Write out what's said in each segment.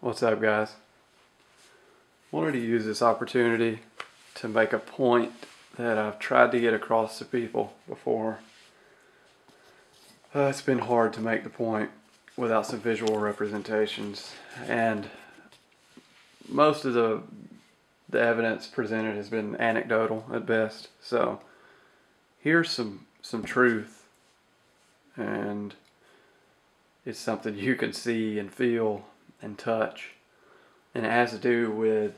What's up, guys? Wanted to use this opportunity to make a point that I've tried to get across to people before. It's been hard to make the point without some visual representations, and most of the evidence presented has been anecdotal at best. So here's some truth, and it's something you can see and feel and touch, and it has to do with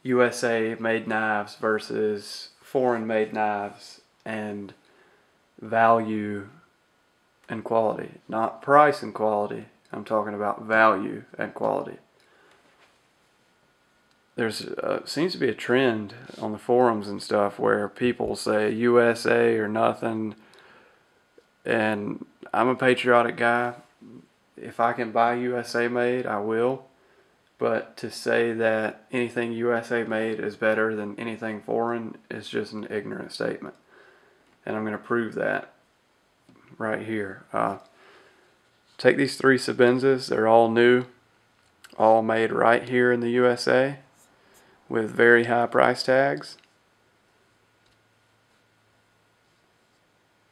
USA made knives versus foreign made knives and value and quality. Not price and quality, I'm talking about value and quality. There's seems to be a trend on the forums and stuff where people say USA or nothing, and I'm a patriotic guy. If I can buy USA made, I will. But to say that anything USA made is better than anything foreign is just an ignorant statement. And I'm going to prove that right here. Take these three Sabenzas. They're all new, all made right here in the USA with very high price tags.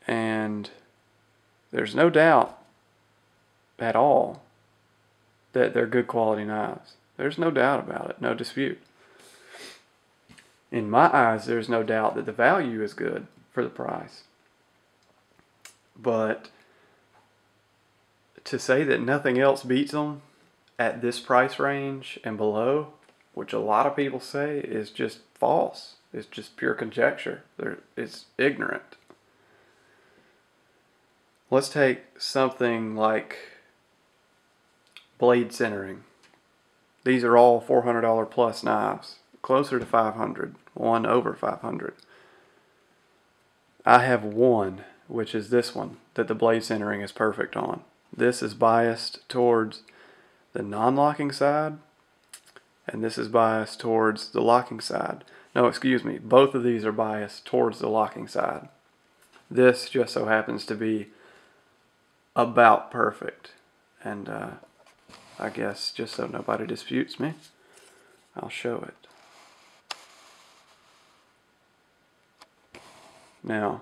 And there's no doubt at all that they're good quality knives. There's no doubt about it, no dispute. In my eyes, there's no doubt that the value is good for the price. But to say that nothing else beats them at this price range and below, which a lot of people say, is just false. It's just pure conjecture. It's ignorant. Let's take something like blade centering. These are all $400 plus knives, closer to $500, one over $500. I have one, which is this one, that the blade centering is perfect on. This is biased towards the non-locking side, and this is biased towards the locking side. No, excuse me, both of these are biased towards the locking side. This just so happens to be about perfect, and I guess just so nobody disputes me, I'll show it. Now,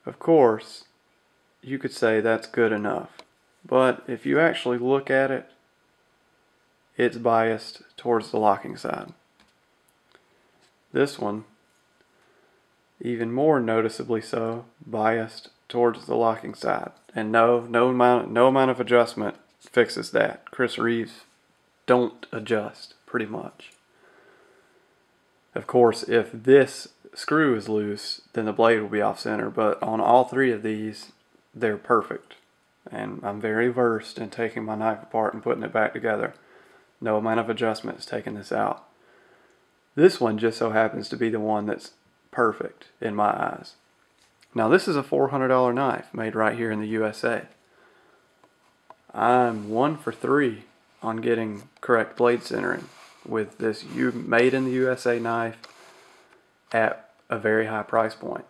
of course, you could say that's good enough, but if you actually look at it, it's biased towards the locking side. This one, even more noticeably so, biased towards the locking side. And no amount of adjustment fixes that. Chris Reeves don't adjust, pretty much. Of course, if this screw is loose, then the blade will be off center, but on all three of these, they're perfect. And I'm very versed in taking my knife apart and putting it back together. No amount of adjustment is taking this out. This one just so happens to be the one that's perfect in my eyes. Now, this is a $400 knife made right here in the USA. I'm 1 for 3 on getting correct blade centering with this made in the USA knife at a very high price point.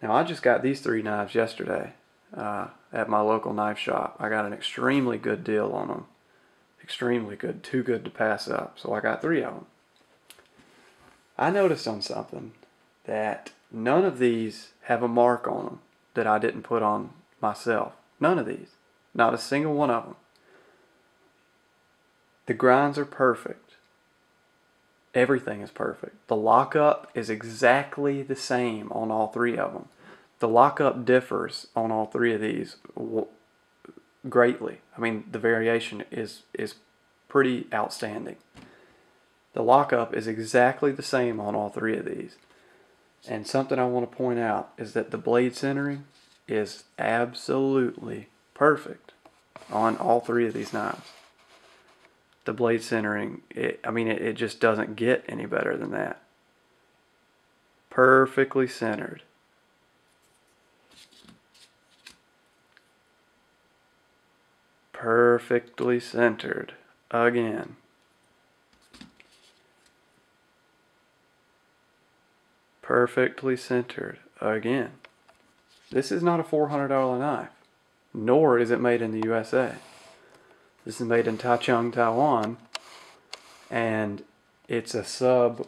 Now, I just got these 3 knives yesterday at my local knife shop. I got an extremely good deal on them. Extremely good, too good to pass up. So I got 3 of them. I noticed on something that none of these have a mark on them that I didn't put on myself. None of these. Not a single one of them. The grinds are perfect. Everything is perfect. The lockup is exactly the same on all 3 of them. The lockup differs on all 3 of these greatly. I mean, the variation is pretty outstanding. The lockup is exactly the same on all 3 of these. And something I want to point out is that the blade centering is absolutely perfect on all 3 of these knives. The blade centering, it just doesn't get any better than that. Perfectly centered. Perfectly centered again. Perfectly centered again. This is not a $400 knife, nor is it made in the USA. This is made in Taichung, Taiwan, and it's a sub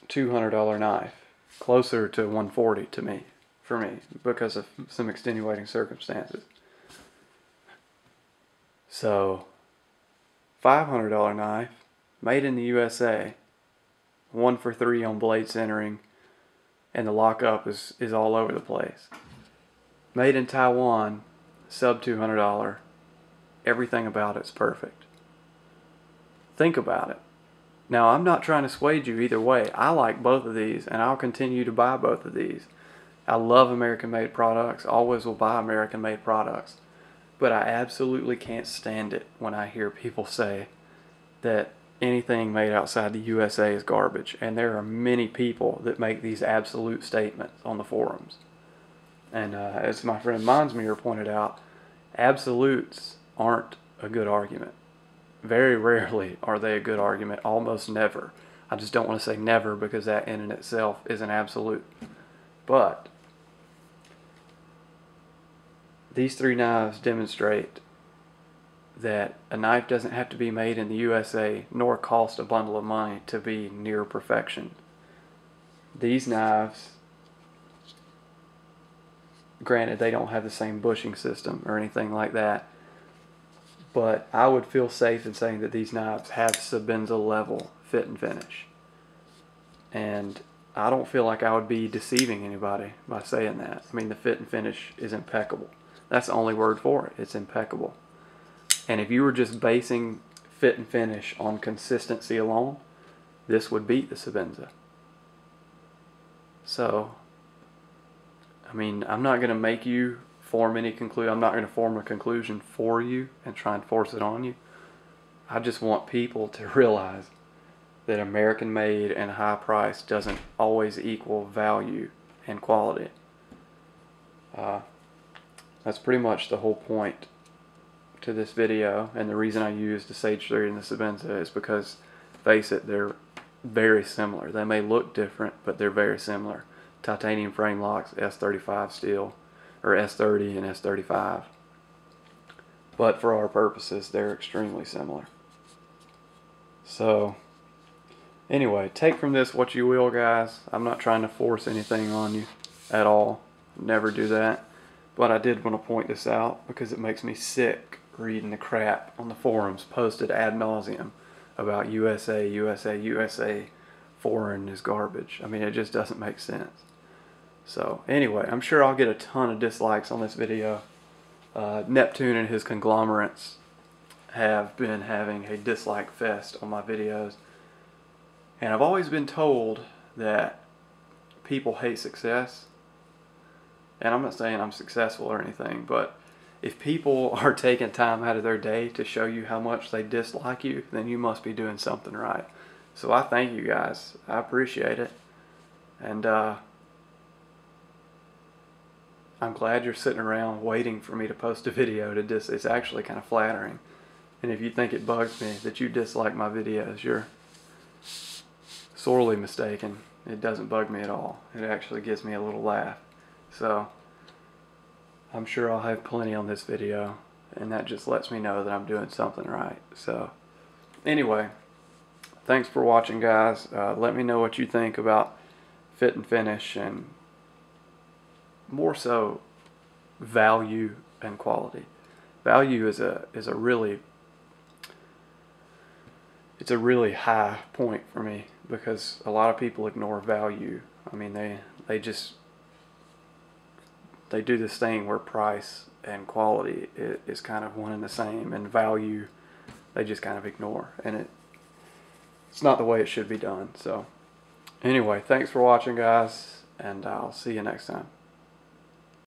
$200 knife, closer to $140 to me, for me, because of some extenuating circumstances. So, $500 knife, made in the USA, 1 for 3 on blade centering, and the lockup is all over the place. Made in Taiwan, sub $200, everything about it's perfect. Think about it. Now, I'm not trying to sway you either way. I like both of these, and I'll continue to buy both of these. I love American-made products, always will buy American-made products. But I absolutely can't stand it when I hear people say that anything made outside the USA is garbage. And there are many people that make these absolute statements on the forums. And as my friend Monsmere pointed out, absolutes aren't a good argument. Very rarely are they a good argument, almost never. I just don't want to say never because that in and itself is an absolute. But these 3 knives demonstrate that a knife doesn't have to be made in the USA nor cost a bundle of money to be near perfection. These knives, granted they don't have the same bushing system or anything like that, but I would feel safe in saying that these knives have Sebenza level fit and finish. And I don't feel like I would be deceiving anybody by saying that. I mean, the fit and finish is impeccable. That's the only word for it. It's impeccable. And if you were just basing fit and finish on consistency alone, this would beat the Sebenza. So, I mean, I'm not going to make you form any conclusion. I'm not going to form a conclusion for you and try and force it on you. I just want people to realize that American made and high price doesn't always equal value and quality. That's pretty much the whole point to this video, and the reason I used the Sage 3 and the Sebenza is because, face it, they're very similar. They may look different, but they're very similar. Titanium frame locks, S35 steel, or S30 and S35. But for our purposes, they're extremely similar. So, anyway, take from this what you will, guys. I'm not trying to force anything on you at all. Never do that. But I did want to point this out because it makes me sick reading the crap on the forums posted ad nauseum about USA, USA, USA, foreign is garbage. I mean, it just doesn't make sense. So, anyway, I'm sure I'll get a ton of dislikes on this video. Neptune and his conglomerates have been having a dislike fest on my videos. And I've always been told that people hate success. And I'm not saying I'm successful or anything, but if people are taking time out of their day to show you how much they dislike you, then you must be doing something right. So I thank you guys. I appreciate it. And I'm glad you're sitting around waiting for me to post a video to it's actually kind of flattering. And if you think it bugs me that you dislike my videos, you're sorely mistaken. It doesn't bug me at all. It actually gives me a little laugh. So, I'm sure I'll have plenty on this video, and that just lets me know that I'm doing something right. So, anyway, thanks for watching, guys. Let me know what you think about fit and finish, and more so, value and quality. Value is a really high point for me, because a lot of people ignore value. I mean, they do this thing where price and quality is kind of one and the same, and value they just kind of ignore, and it's not the way it should be done. So anyway, thanks for watching, guys, and I'll see you next time.